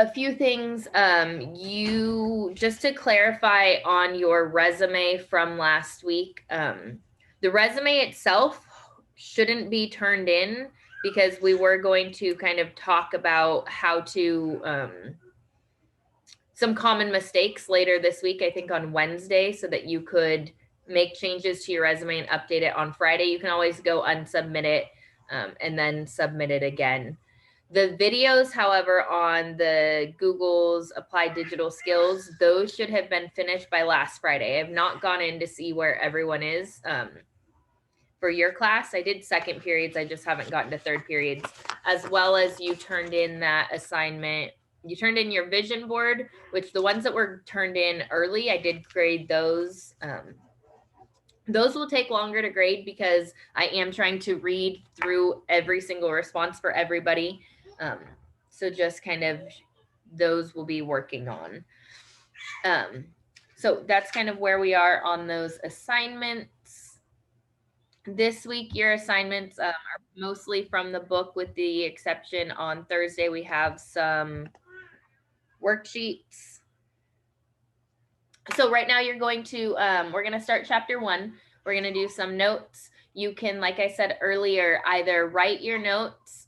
a few things. You, just to clarify on your resume from last week, the resume itself shouldn't be turned in because we were going to kind of talk about how to some common mistakes later this week, I think on Wednesday, so that you could make changes to your resume and update it on Friday. You can always go unsubmit it and then submit it again. The videos, however, on the Google's Applied Digital Skills, those should have been finished by last Friday. I have not gone in to see where everyone is for your class. I did second periods. I just haven't gotten to third periods, as well as you turned in that assignment. You turned in your vision board, which the ones that were turned in early, I did grade those. Those will take longer to grade because I am trying to read through every single response for everybody. So just kind of those we'll be working on. So that's kind of where we are on those assignments. This week, your assignments are mostly from the book, with the exception on Thursday, we have some worksheets. So right now you're going to, we're going to start chapter 1. We're going to do some notes. You can, like I said earlier, either write your notes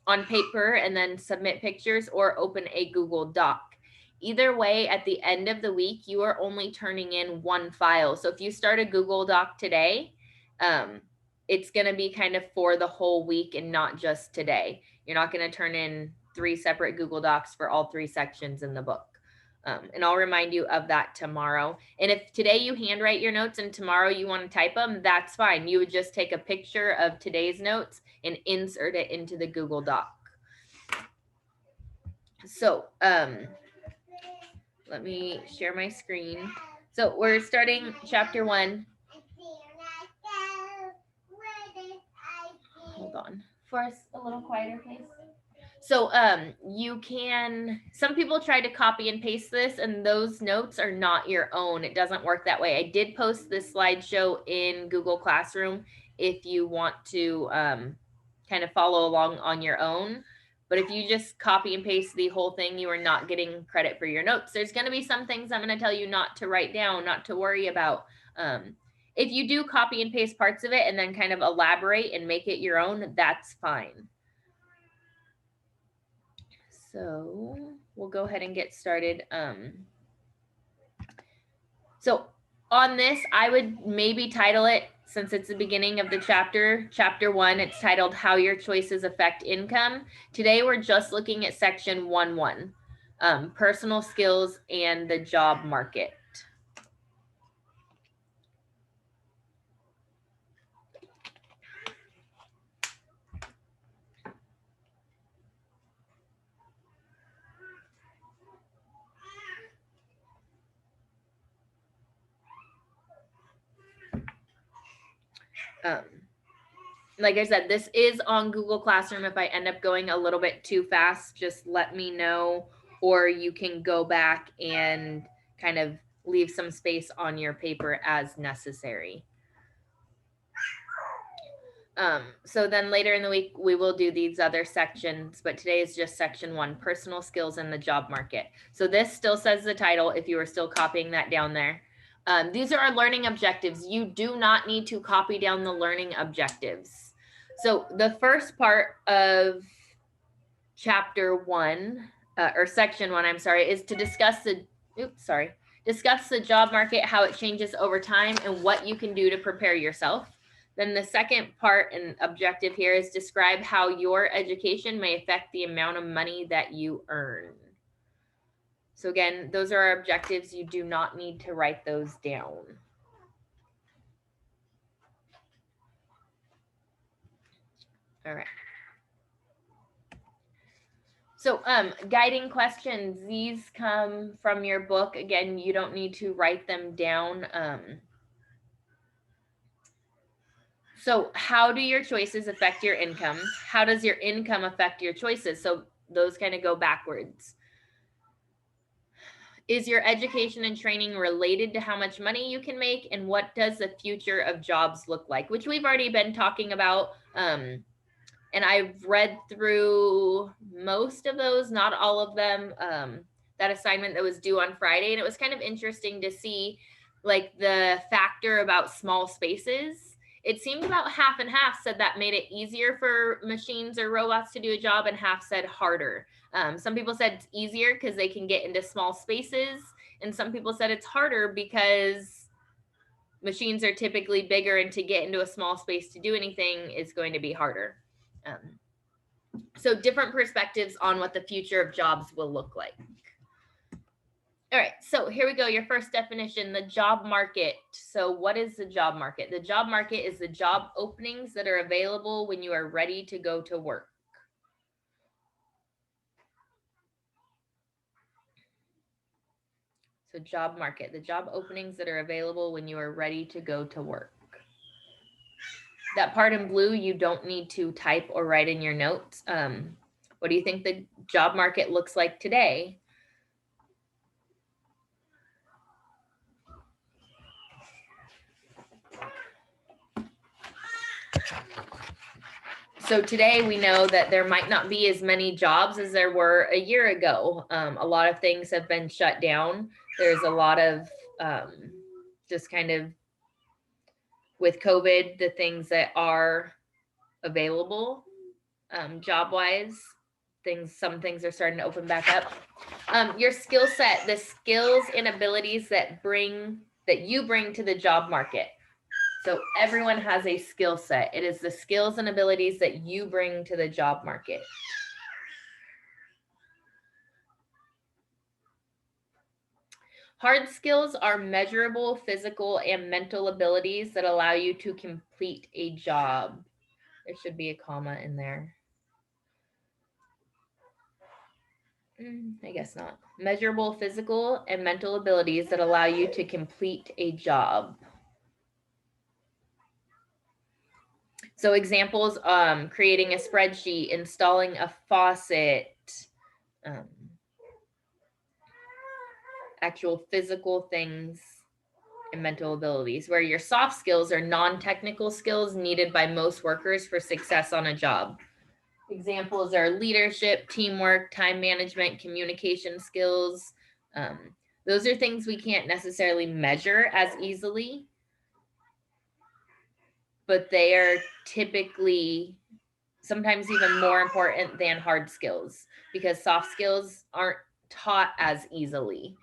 on paper and then submit pictures, or open a Google Doc. Either way, at the end of the week, you are only turning in one file. So if you start a Google Doc today, it's going to be kind of for the whole week and not just today. You're not going to turn in 3 separate Google Docs for all 3 sections in the book. And I'll remind you of that tomorrow. And if today you handwrite your notes and tomorrow you want to type them, that's fine. You would just take a picture of today's notes and insert it into the Google Doc. So let me share my screen. So we're starting chapter 1. Hold on. Forrest, a little quieter, please. So you can, some people try to copy and paste this, and those notes are not your own. It doesn't work that way. I did post this slideshow in Google Classroom if you want to kind of follow along on your own. But if you just copy and paste the whole thing, you are not getting credit for your notes. There's going to be some things I'm going to tell you not to write down, not to worry about. If you do copy and paste parts of it and then kind of elaborate and make it your own, that's fine. So we'll go ahead and get started. So on this, I would maybe title it, since it's the beginning of the chapter 1, it's titled How Your Choices Affect Income. Today, we're just looking at section 1.1, personal skills and the job market. Like I said, this is on Google Classroom. If I end up going a little bit too fast, just let me know, or you can go back and kind of leave some space on your paper as necessary. So then later in the week, we will do these other sections, but today is just section 1, personal skills in the job market. So this still says the title if you are still copying that down there. These are our learning objectives. You do not need to copy down the learning objectives. So the first part of chapter 1, or section 1, I'm sorry, is to discuss the job market, how it changes over time, and what you can do to prepare yourself. Then the second part and objective here is describe how your education may affect the amount of money that you earn. So again, those are our objectives. You do not need to write those down. All right. So guiding questions, these come from your book. Again, you don't need to write them down. So how do your choices affect your income? How does your income affect your choices? So those kind of go backwards. Is your education and training related to how much money you can make? And what does the future of jobs look like? Which we've already been talking about. And And I've read through most of those, not all of them, that assignment that was due on Friday. And it was kind of interesting to see like the factor about small spaces. It seemed about half and half said that made it easier for machines or robots to do a job, and half said harder. Some people said it's easier because they can get into small spaces, and some people said it's harder because machines are typically bigger, and to get into a small space to do anything is going to be harder. So different perspectives on what the future of jobs will look like. All right, so here we go. Your first definition, the job market. So what is the job market? The job market is the job openings that are available when you are ready to go to work. So job market, the job openings that are available when you are ready to go to work. That part in blue, you don't need to type or write in your notes. What do you think the job market looks like today? So today we know that there might not be as many jobs as there were a year ago. A lot of things have been shut down. There's a lot of just kind of with COVID, the things that are available job-wise, some things are starting to open back up. Your skill set, the skills and abilities that you bring to the job market. So everyone has a skill set. It is the skills and abilities that you bring to the job market. Hard skills are measurable physical and mental abilities that allow you to complete a job. There should be a comma in there. I guess not. Measurable physical and mental abilities that allow you to complete a job. So examples, creating a spreadsheet, installing a faucet, actual physical things, and mental abilities, where your soft skills are non-technical skills needed by most workers for success on a job. Examples are leadership, teamwork, time management, communication skills. Those are things we can't necessarily measure as easily, but they are typically sometimes even more important than hard skills because soft skills aren't taught as easily.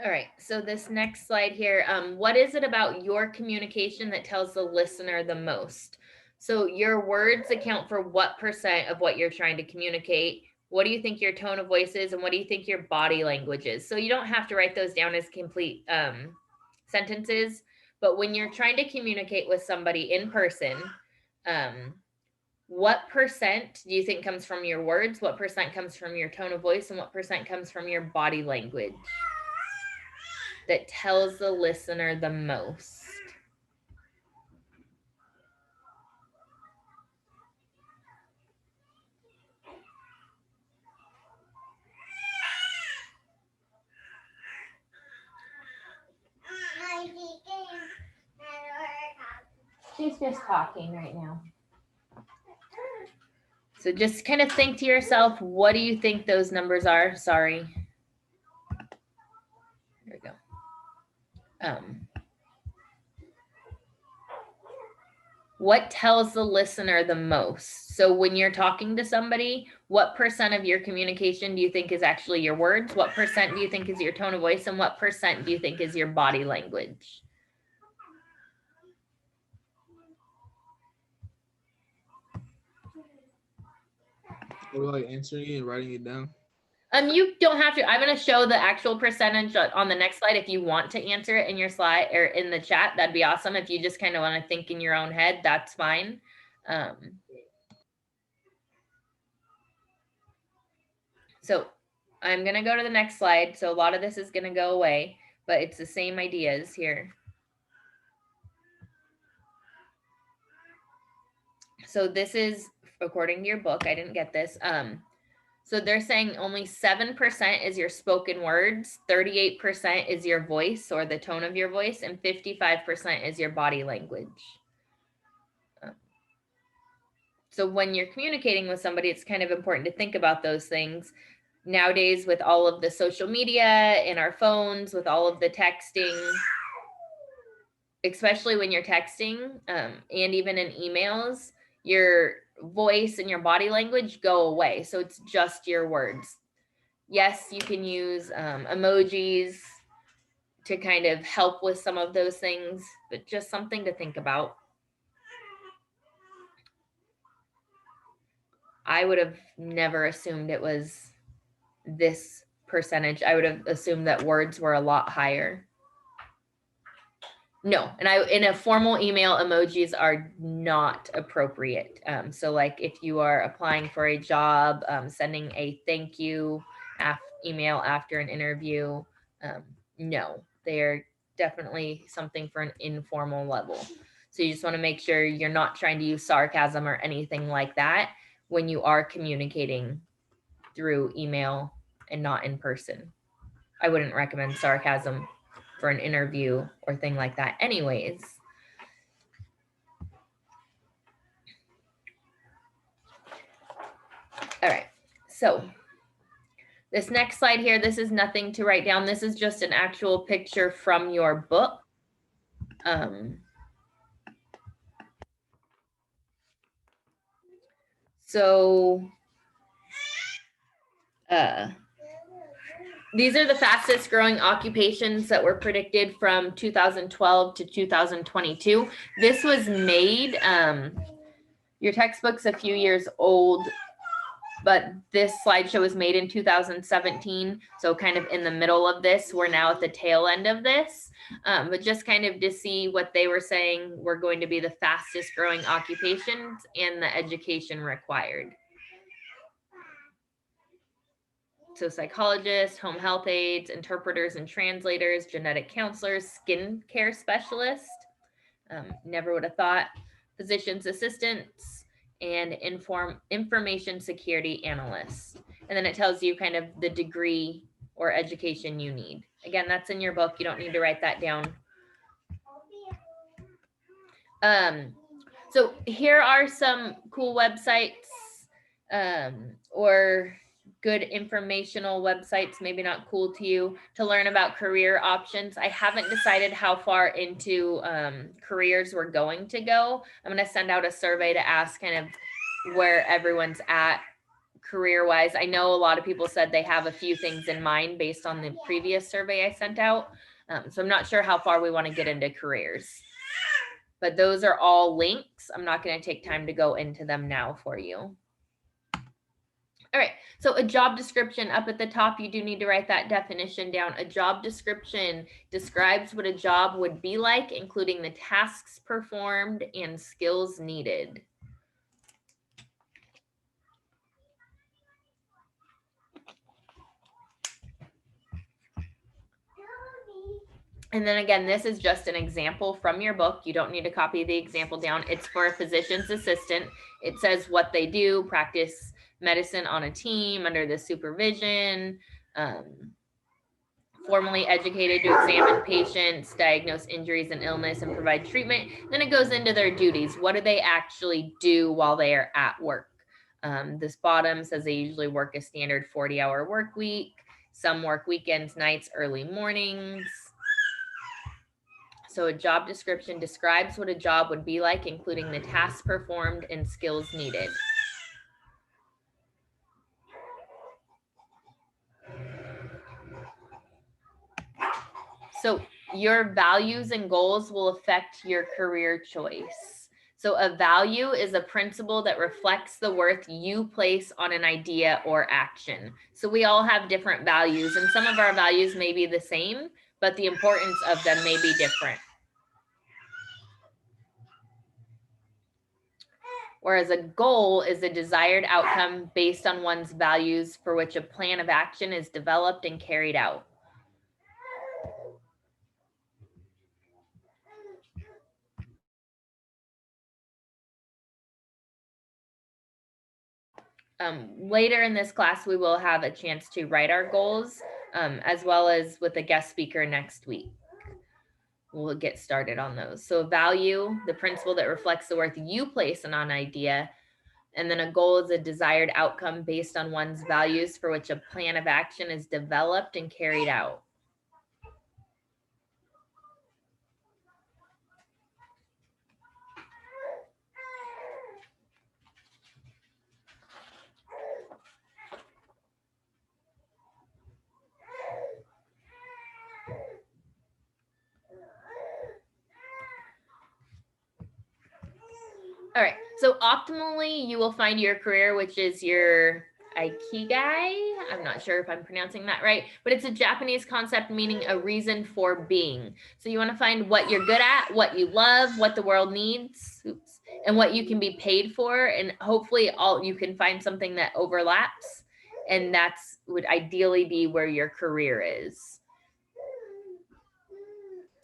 All right, so this next slide here, what is it about your communication that tells the listener the most? So your words account for what percent of what you're trying to communicate? What do you think your tone of voice is? And what do you think your body language is? So you don't have to write those down as complete sentences, but when you're trying to communicate with somebody in person, what percent do you think comes from your words? What percent comes from your tone of voice? And what percent comes from your body language that tells the listener the most? She's just talking right now. So just kind of think to yourself, what do you think those numbers are? Sorry. There we go. What tells the listener the most? So when you're talking to somebody, what percent of your communication do you think is actually your words? What percent do you think is your tone of voice? And what percent do you think is your body language? Or like answering it and writing it down? You don't have to. I'm going to show the actual percentage on the next slide. If you want to answer it in your slide or in the chat, that'd be awesome. If you just kind of want to think in your own head, that's fine. So I'm going to go to the next slide. So a lot of this is going to go away, but it's the same ideas here. So this is according to your book. I didn't get this. So they're saying only 7% is your spoken words, 38% is your voice or the tone of your voice, and 55% is your body language. So when you're communicating with somebody, it's kind of important to think about those things. Nowadays, with all of the social media in our phones, with all of the texting, especially when you're texting and even in emails, your voice and your body language go away. So it's just your words. Yes, you can use emojis to kind of help with some of those things, but just something to think about. I would have never assumed it was this percentage. I would have assumed that words were a lot higher. No, and in a formal email, emojis are not appropriate. So like if you are applying for a job, sending a thank you email after an interview, no, they are definitely something for an informal level. So you just want to make sure you're not trying to use sarcasm or anything like that when you are communicating through email and not in person. I wouldn't recommend sarcasm for an interview or thing like that anyways. All right, so this next slide here, this is nothing to write down. This is just an actual picture from your book. These are the fastest growing occupations that were predicted from 2012 to 2022. This was made, your textbook's a few years old, but this slideshow was made in 2017. So kind of in the middle of this, we're now at the tail end of this. But just kind of to see what they were saying were going to be the fastest growing occupations and the education required. So psychologists, home health aides, interpreters and translators, genetic counselors, skin care specialists, never would have thought, physician's assistants, and information security analysts. And then it tells you kind of the degree or education you need. Again, that's in your book. You don't need to write that down. So here are some cool websites or good informational websites, maybe not cool to you, to learn about career options. I haven't decided how far into careers we're going to go. I'm going to send out a survey to ask kind of where everyone's at career-wise. I know a lot of people said they have a few things in mind based on the previous survey I sent out. So I'm not sure how far we want to get into careers. But those are all links. I'm not going to take time to go into them now for you. All right, so a job description up at the top, you do need to write that definition down. A job description describes what a job would be like, including the tasks performed and skills needed. And then again, this is just an example from your book. You don't need to copy the example down. It's for a physician's assistant. It says what they do, practice medicine on a team under the supervision, formally educated to examine patients, diagnose injuries and illness, and provide treatment. Then it goes into their duties. What do they actually do while they are at work? This bottom says they usually work a standard 40-hour work week. Some work weekends, nights, early mornings. So a job description describes what a job would be like, including the tasks performed and skills needed. So your values and goals will affect your career choice. So a value is a principle that reflects the worth you place on an idea or action. So we all have different values, and some of our values may be the same, but the importance of them may be different. whereas a goal is a desired outcome based on one's values for which a plan of action is developed and carried out. Later in this class, we will have a chance to write our goals, as well as with a guest speaker next week. We'll get started on those. So value, the principle that reflects the worth you place on an idea. And then a goal is a desired outcome based on one's values for which a plan of action is developed and carried out. All right, so optimally, you will find your career, which is your ikigai. I'm not sure if I'm pronouncing that right, but it's a Japanese concept meaning a reason for being. So you want to find what you're good at, what you love, what the world needs, and what you can be paid for. And hopefully you can find something that overlaps. And that's would ideally be where your career is.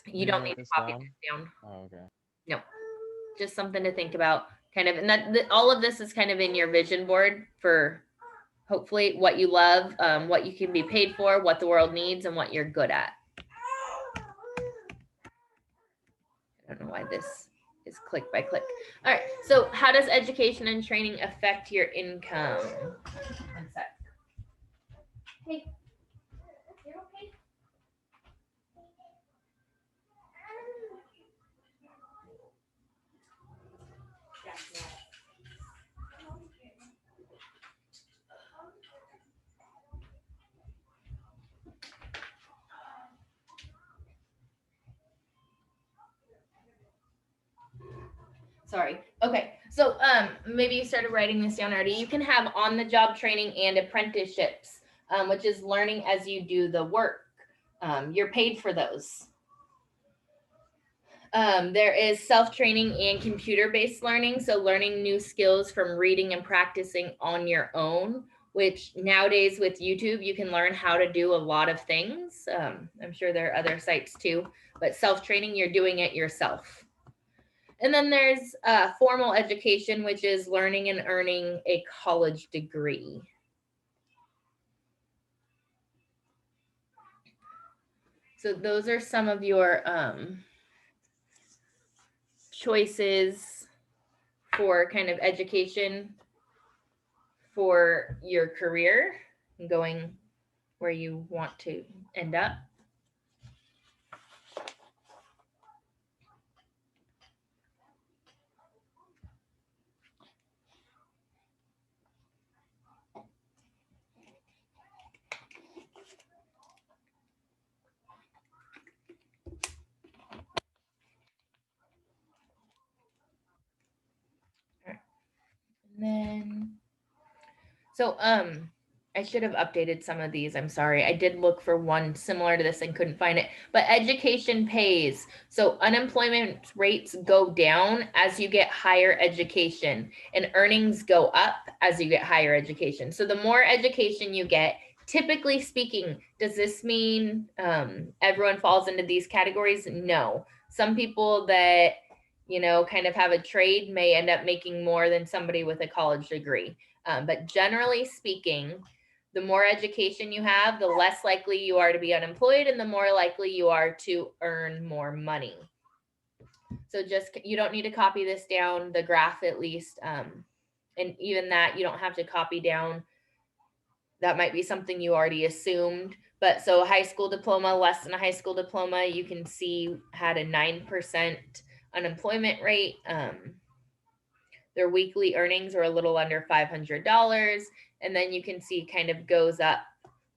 You don't need to copy this down. Oh, okay. No, just something to think about, kind of, and that all of this is kind of in your vision board for hopefully what you love, what you can be paid for, what the world needs, and what you're good at. I don't know why this is click by click. All right, so how does education and training affect your income? One sec. Hey, you're okay? Sorry. Okay. So maybe you started writing this down already. You can have on-the-job training and apprenticeships, which is learning as you do the work. You're paid for those. There is self-training and computer-based learning. So learning new skills from reading and practicing on your own, which nowadays with YouTube, you can learn how to do a lot of things. I'm sure there are other sites too, but self-training, you're doing it yourself. And then there's formal education, which is learning and earning a college degree. So those are some of your choices for kind of education for your career and going where you want to end up. And then, so I should have updated some of these. I'm sorry. I did look for one similar to this and couldn't find it. But education pays. So unemployment rates go down as you get higher education, and earnings go up as you get higher education. So the more education you get, typically speaking, does this mean everyone falls into these categories? No. Some people that, you know, kind of have a trade may end up making more than somebody with a college degree. But generally speaking, the more education you have, the less likely you are to be unemployed and the more likely you are to earn more money. So just, you don't need to copy this down, the graph at least. And even that, you don't have to copy down. That might be something you already assumed. But so high school diploma, less than a high school diploma, you can see had a 9% unemployment rate. Their weekly earnings are a little under $500. And then you can see kind of goes up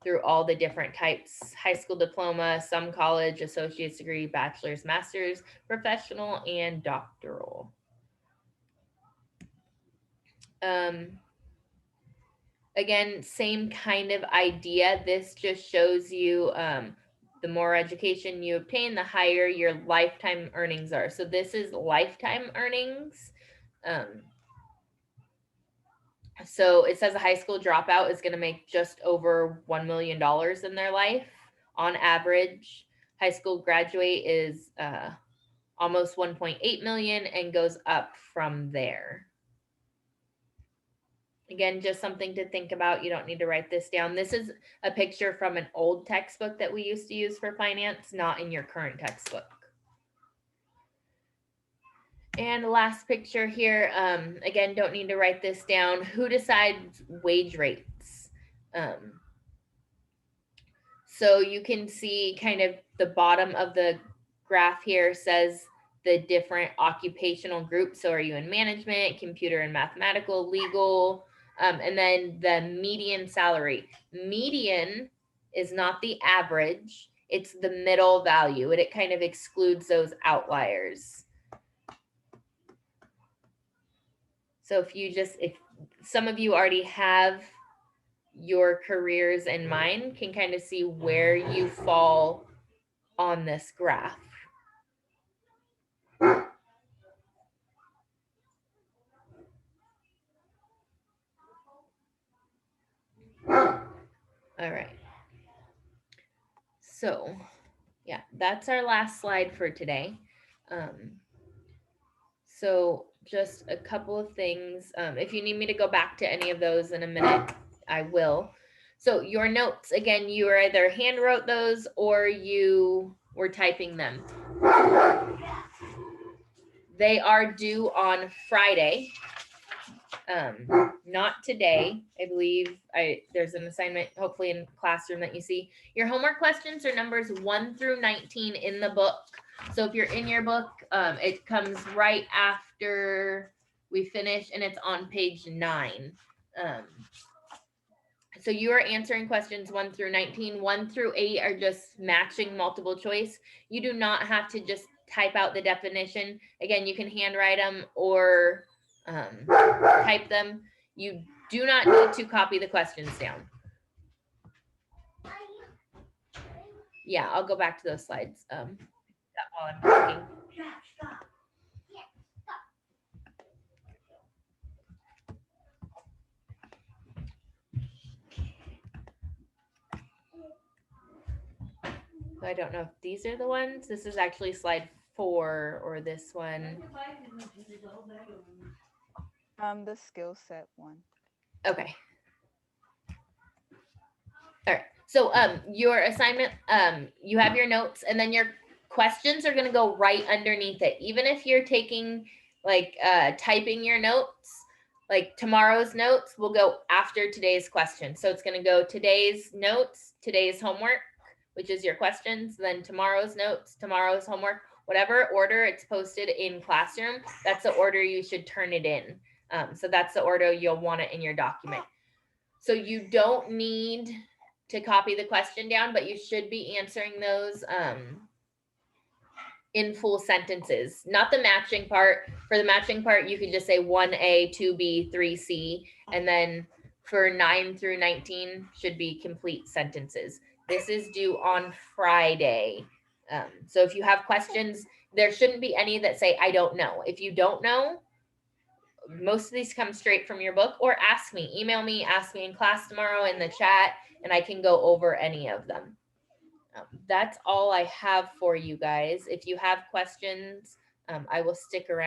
through all the different types: high school diploma, some college, associate's degree, bachelor's, master's, professional, and doctoral. Again, same kind of idea. This just shows you the more education you obtain, the higher your lifetime earnings are. So this is lifetime earnings. So it says a high school dropout is going to make just over $1 million in their life on average. High school graduate is almost 1.8 million and goes up from there. Again, just something to think about. You don't need to write this down. This is a picture from an old textbook that we used to use for finance, not in your current textbook. And the last picture here, again, don't need to write this down. Who decides wage rates? So you can see kind of the bottom of the graph here says the different occupational groups. So are you in management, computer and mathematical, legal, and then the median salary. Median is not the average, it's the middle value. It kind of excludes those outliers. So if some of you already have your careers in mind, can kind of see where you fall on this graph. All right. So yeah, that's our last slide for today. So just a couple of things. If you need me to go back to any of those in a minute, I will. So your notes, again, you either hand wrote those or you were typing them. They are due on Friday. Not today. I believe there's an assignment hopefully in classroom that you see. Your homework questions are numbers 1 through 19 in the book. So if you're in your book, it comes right after we finish and it's on page 9. So you are answering questions 1 through 19. 1 through 8 are just matching multiple choice. You do not have to just type out the definition. Again, you can handwrite them or type them. You do not need to copy the questions down. Yeah, I'll go back to those slides while I'm talking. I don't know if these are the ones. This is actually slide 4 or this one. The skill set one. Okay. All right. So your assignment, you have your notes and then your questions are going to go right underneath it. Even if you're taking like typing your notes, like tomorrow's notes will go after today's question. So it's going to go today's notes, today's homework, which is your questions, then tomorrow's notes, tomorrow's homework, whatever order it's posted in classroom, that's the order you should turn it in. So that's the order you'll want it in your document. So you don't need to copy the question down, but you should be answering those in full sentences, not the matching part. For the matching part, you could just say 1A, 2B, 3C, and then for 9 through 19 should be complete sentences. This is due on Friday. So if you have questions, there shouldn't be any that say, I don't know. If you don't know, most of these come straight from your book, or ask me, email me, ask me in class tomorrow in the chat, and I can go over any of them. That's all I have for you guys. If you have questions, I will stick around.